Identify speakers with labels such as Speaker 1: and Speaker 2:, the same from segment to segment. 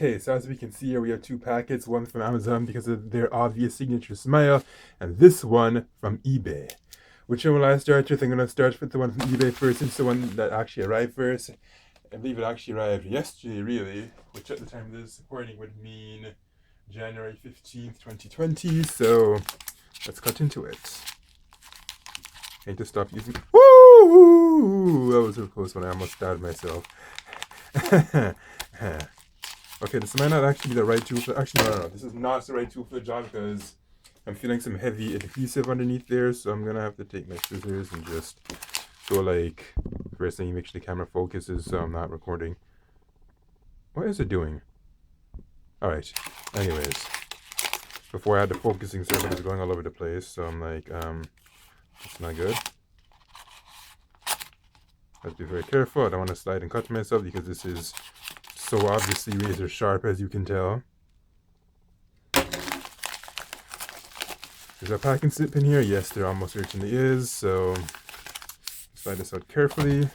Speaker 1: Okay, so as we can see here, we have two packets, one from Amazon because of their obvious signature smile, and this one from eBay. Which one will I start with? I'm going to start with the one from eBay first, since the one that actually arrived first. I believe it actually arrived yesterday, really, which at the time of this recording would mean January 15th, 2020. So let's cut into it. I need to stop using. Woo! That was a close one. I almost stabbed myself. Okay, this might not actually be the right tool for. Actually, no. This is not the right tool for the job because I'm feeling some heavy adhesive underneath there. So I'm gonna have to take my scissors and just go like. First thing, make sure the camera focuses so I'm not recording. What is it doing? Alright. Anyways. Before I had the focusing circle, it was going all over the place. So I'm like, that's not good. I have to be very careful. I don't want to slide and cut myself because this is so obviously razor sharp, as you can tell. Is there a packing slip in here? Yes, there almost certainly is. So slide this out carefully.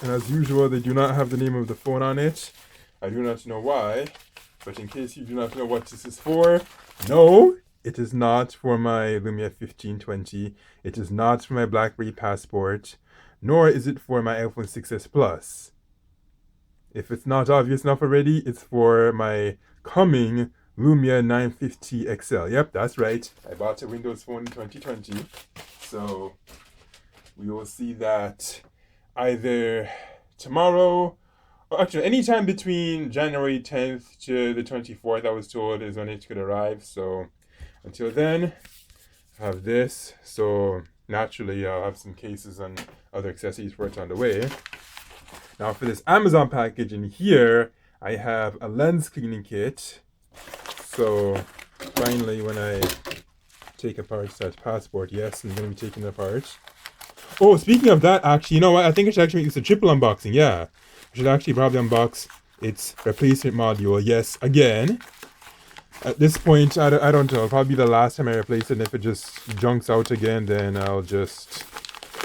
Speaker 1: And as usual, they do not have the name of the phone on it. I do not know why, but in case you do not know what this is for, no, it is not for my Lumia 1520. It is not for my BlackBerry Passport, nor is it for my iPhone 6s Plus. If it's not obvious enough already, it's for my coming Lumia 950 XL. Yep, that's right. I bought a Windows Phone in 2020. So we will see that either tomorrow, or actually anytime between January 10th to the 24th, I was told, is when it could arrive. So until then, I have this. So naturally, I'll have some cases and other accessories for it on the way. Now for this Amazon package in here, I have a lens cleaning kit. So finally, when I take apart that passport, yes, I'm going to be taking it apart. Oh, speaking of that, actually, you know what? I think I should actually make this a triple unboxing. Yeah, I should actually probably unbox its replacement module. Yes, again. At this point, I don't know. It'll probably be the last time I replace it. And if it just junks out again, then I'll just,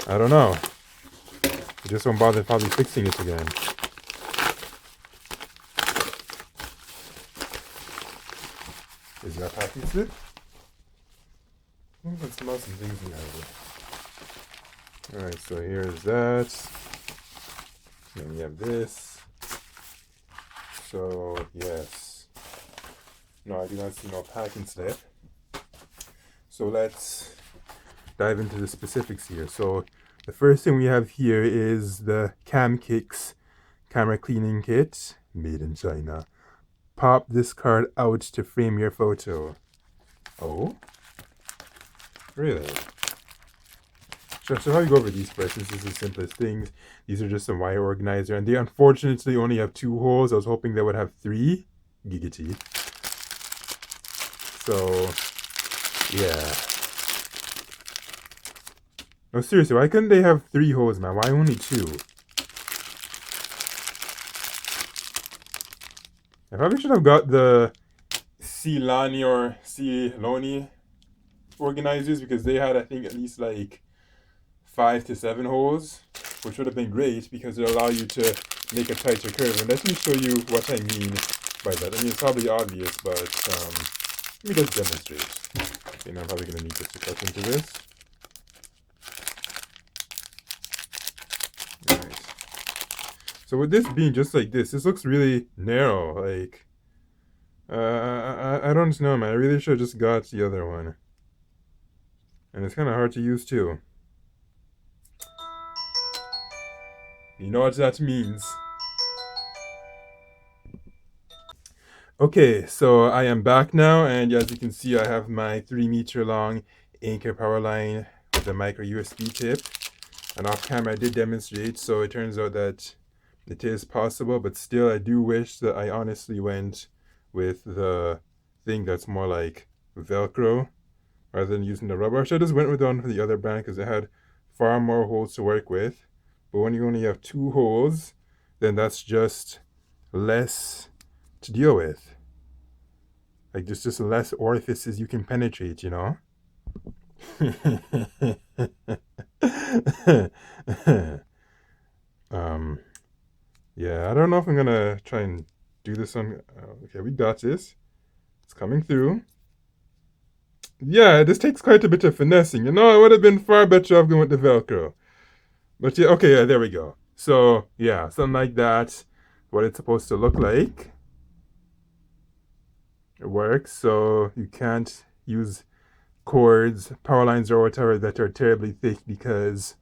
Speaker 1: I don't know. I just won't bother probably fixing it again. Is that packing slip? I can smell some things in there. Alright, so here's that. Then we have this. So, yes. No, I do not see no packing slip. So let's dive into the specifics here. So the first thing we have here is the CamKix camera cleaning kit, made in China. Pop this card out to frame your photo. Oh? Really? Sure, so how you go over these first? This is the simplest things. These are just some wire organizer, and they unfortunately only have 2 holes. I was hoping they would have 3. Giggity. So, yeah. No, seriously, why couldn't they have 3 holes, man? Why only 2? I probably should have got the Silicone organizers because they had, I think, at least like 5 to 7 holes, which would have been great because it allow you to make a tighter curve. And let me show you what I mean by that. I mean, it's probably obvious, but let me just demonstrate. Okay, now I'm probably going to need just to cut into this. Alright. So with this being just like this looks really narrow. Like, I don't know, man. I really should have just got the other one. And it's kind of hard to use too. You know what that means. Okay, so I am back now, and as you can see, I have my 3-meter long Anchor power line with a micro USB tip. And off camera I did demonstrate, so it turns out that it is possible, but still I do wish that I honestly went with the thing that's more like Velcro rather than using the rubber. So I just went with the one from the other brand because it had far more holes to work with. But when you only have 2 holes, then that's just less to deal with. Like, there's just less orifices you can penetrate, you know? Yeah, I don't know if I'm gonna try and do this one. Okay, we got this. It's coming through. Yeah, this takes quite a bit of finessing. You know, it would have been far better off going with the Velcro. But yeah, okay, yeah, there we go. So, yeah, something like that. What it's supposed to look like. It works, so you can't use cords, power lines, or whatever that are terribly thick because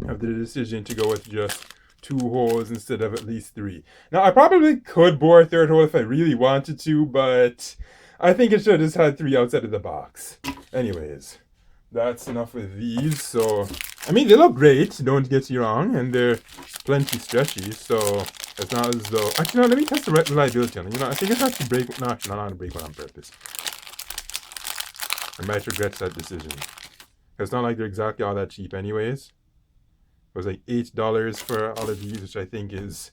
Speaker 1: of the decision to go with just 2 holes instead of at least 3. Now, I probably could bore a 3rd hole if I really wanted to, but I think it should have just had 3 outside of the box. Anyways, that's enough with these. So, I mean, they look great, don't get me wrong, and they're plenty stretchy, so it's not as though... Actually, no, let me test the reliability on it. You know, I think it's actually break... No, actually, not on break one on purpose. I might regret that decision. It's not like they're exactly all that cheap anyways. It was like $8 for all of these, which I think is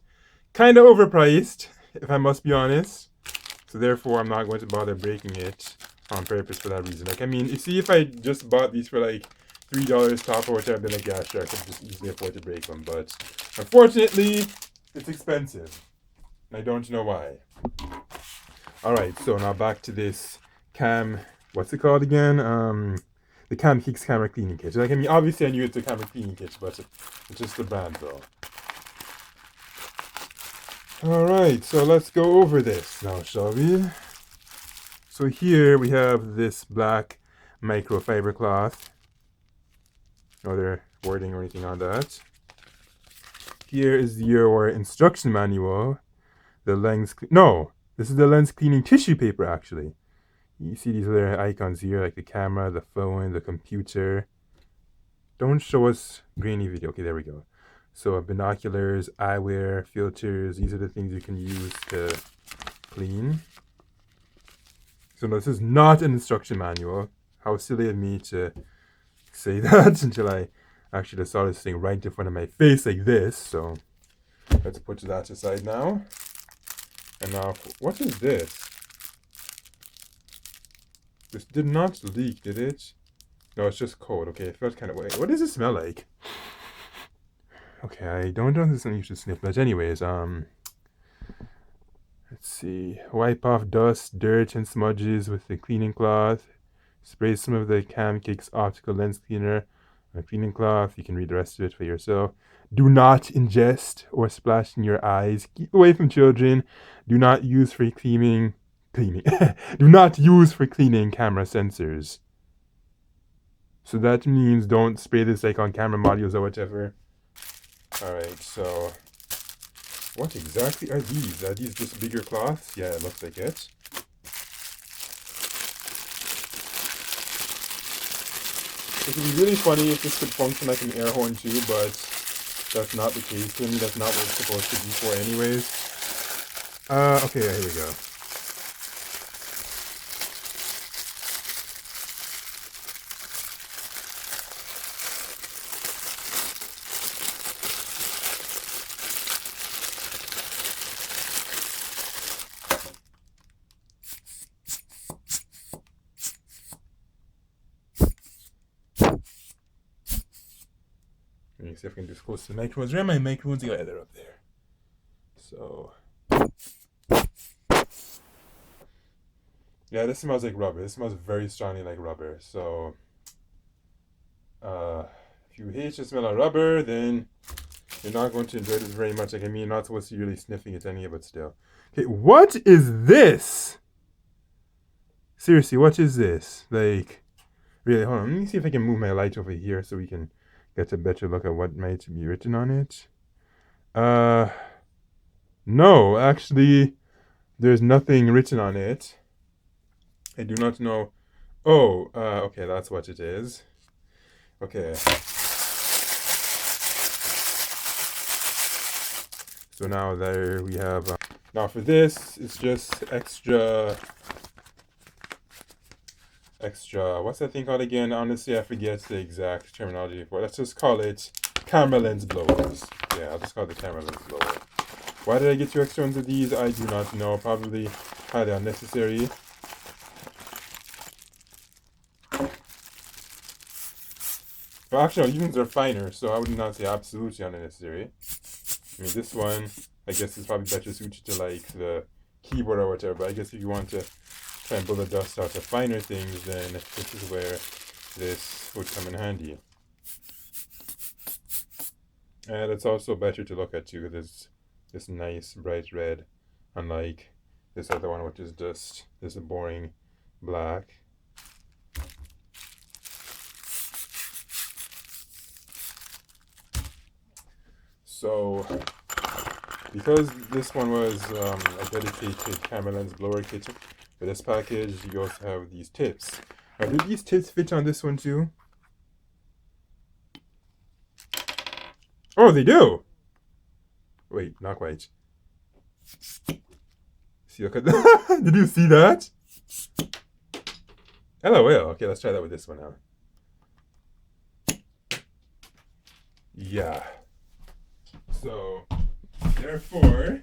Speaker 1: kind of overpriced, if I must be honest. So therefore, I'm not going to bother breaking it on purpose for that reason. Like, I mean, you see, if I just bought these for like $3 top or whatever, I'd be like, yeah, sure, I could just easily afford to break them. But unfortunately, it's expensive. And I don't know why. Alright, so now back to this what's it called again? The CamKix camera cleaning kit. Like, I mean, obviously I knew it's a camera cleaning kit, but it's just the brand though. Alright, so let's go over this now, shall we? So here we have this black microfiber cloth. No other wording or anything on that. Here is your instruction manual. The lens... No! This is the lens cleaning tissue paper, actually. You see these other icons here, like the camera, the phone, the computer. Don't show us grainy video. Okay, there we go. So binoculars, eyewear, filters. These are the things you can use to clean. So no, this is not an instruction manual. How silly of me to say that until I actually saw this thing right in front of my face like this. So let's put that aside now. And now, what is this? This did not leak, did it? No, it's just cold. Okay, it felt kind of weird. What does it smell like? Okay, I don't know if this is something you should sniff, but anyways, let's see. Wipe off dust, dirt, and smudges with the cleaning cloth. Spray some of the CamKix optical lens cleaner on a cleaning cloth. You can read the rest of it for yourself. Do not ingest or splash in your eyes. Keep away from children. Do not use for cleaning. Do not use for cleaning camera sensors. So that means don't spray this like on camera modules or whatever. Alright, so what exactly are these? Are these just bigger cloths? Yeah, it looks like it. It would be really funny if this could function like an air horn too, but that's not the case. To me, that's not what it's supposed to be for anyways. Okay, yeah, here we go. Let me see if I can just close the microphones. Where are my microphones? Yeah, they're up there. So, yeah, this smells like rubber. This smells very strongly like rubber. So, if you hate the smell of rubber, then you're not going to enjoy this very much. Like, I mean, you're not supposed to be really sniffing at any of it still. Okay, what is this? Seriously, what is this? Like, really, hold on. Let me see if I can move my light over here so we can get a better look at what might be written on it. No, actually, there's nothing written on it. I do not know. Oh, okay, that's what it is. Okay. So now there we have, now for this, it's just extra, what's that thing called again? Honestly, I forget the exact terminology for it. Let's just call it camera lens blowers. Yeah, I'll just call it the camera lens blower. Why did I get 2 extra ones of these? I do not know. Probably highly unnecessary. But actually, no, these ones are finer, so I would not say absolutely unnecessary. I mean, this one, I guess, is probably better suited to like the keyboard or whatever. But I guess if you want to try and blow the dust out of finer things, then this is where this would come in handy. And it's also better to look at too, because it's this nice bright red, unlike this other one, which is just this boring black. So, because this one was a dedicated camera lens blower kit, for this package, you also have these tips. Now, do these tips fit on this one too? Oh, they do! Wait, not quite. See, look at that. Did you see that? LOL. Okay, let's try that with this one now. Yeah. So, therefore,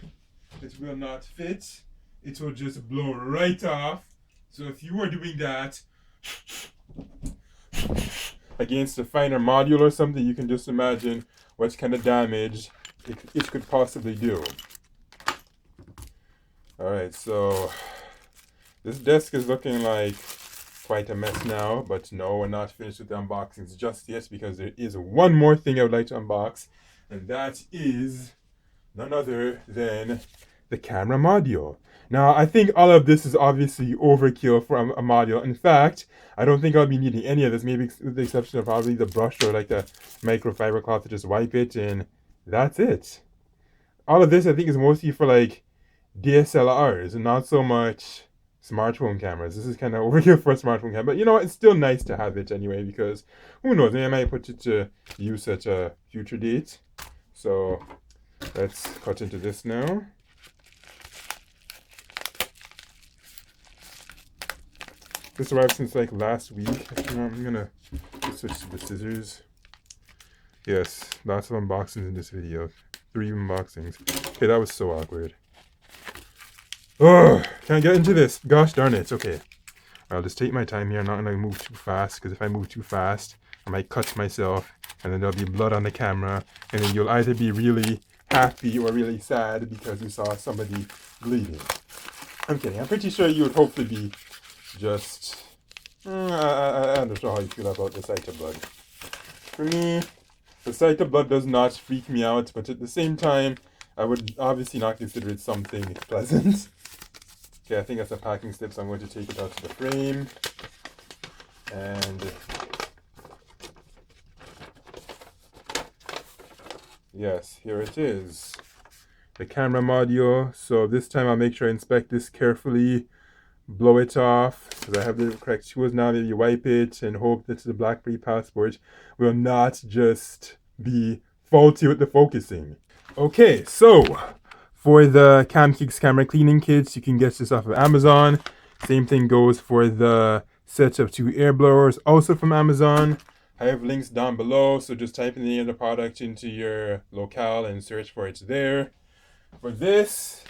Speaker 1: it will not fit. It will just blow right off. So if you were doing that against a finer module or something, you can just imagine what kind of damage it could possibly do. Alright, so this desk is looking like quite a mess now, but no, we're not finished with the unboxings just yet, because there is one more thing I would like to unbox, and that is none other than the camera module. Now, I think all of this is obviously overkill for a module. In fact, I don't think I'll be needing any of this, maybe with the exception of probably the brush or like the microfiber cloth to just wipe it, and that's it. All of this I think is mostly for like DSLRs and not so much smartphone cameras. This is kind of overkill for a smartphone camera, but you know what? It's still nice to have it anyway, because who knows, maybe I might put it to use at a future date. So let's cut into this now. This arrived since like last week. I'm gonna switch to the scissors. Yes, lots of unboxings in this video. 3 unboxings. Okay, that was so awkward. Oh, can't get into this. Gosh darn it. Okay, I'll just take my time here. I'm not gonna move too fast, because if I move too fast, I might cut myself, and then there'll be blood on the camera, and then you'll either be really happy or really sad because you saw somebody bleeding. I'm kidding. I'm pretty sure you would hopefully be just... I don't know how you feel about the sight of blood. For me, the sight of blood does not freak me out, but at the same time, I would obviously not consider it something pleasant. Okay, I think that's a packing slip, so I'm going to take it out to the frame. And yes, here it is. The camera module. So this time I'll make sure I inspect this carefully, blow it off, because I have the correct tools now. Maybe wipe it and hope that the BlackBerry passport will not just be faulty with the focusing. Okay, so for the CamKix camera cleaning kits, you can get this off of Amazon. Same thing goes for the set of 2 air blowers, also from Amazon. I have links down below, so just type in the name of the product into your locale and search for it there. For this,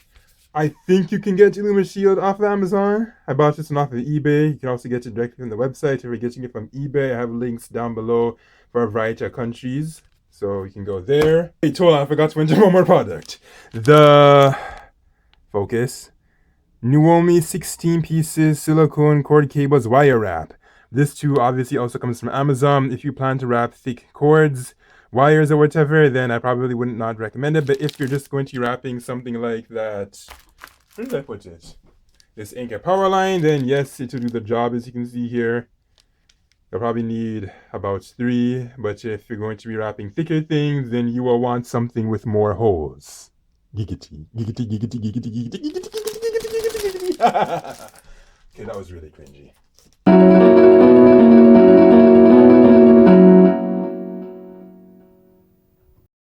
Speaker 1: I think you can get Illumishield off of Amazon. I bought this one off of eBay. You can also get it directly from the website. If you're getting it from eBay, I have links down below for a variety of countries, so you can go there. Wait, hold on, I forgot to mention one more product. The focus NUOMI 16 pieces silicone cord cables wire wrap. This too obviously also comes from Amazon. If you plan to wrap thick cords, wires or whatever, then I probably would not recommend it. But if you're just going to be wrapping something like that, where did I put it? This Anchor power line, then yes, it will do the job, as you can see here. You'll probably need about 3, but if you're going to be wrapping thicker things, then you will want something with more holes. Giggity, giggity, giggity, giggity, giggity, giggity, giggity, giggity, giggity, giggity. Okay, that was really cringy.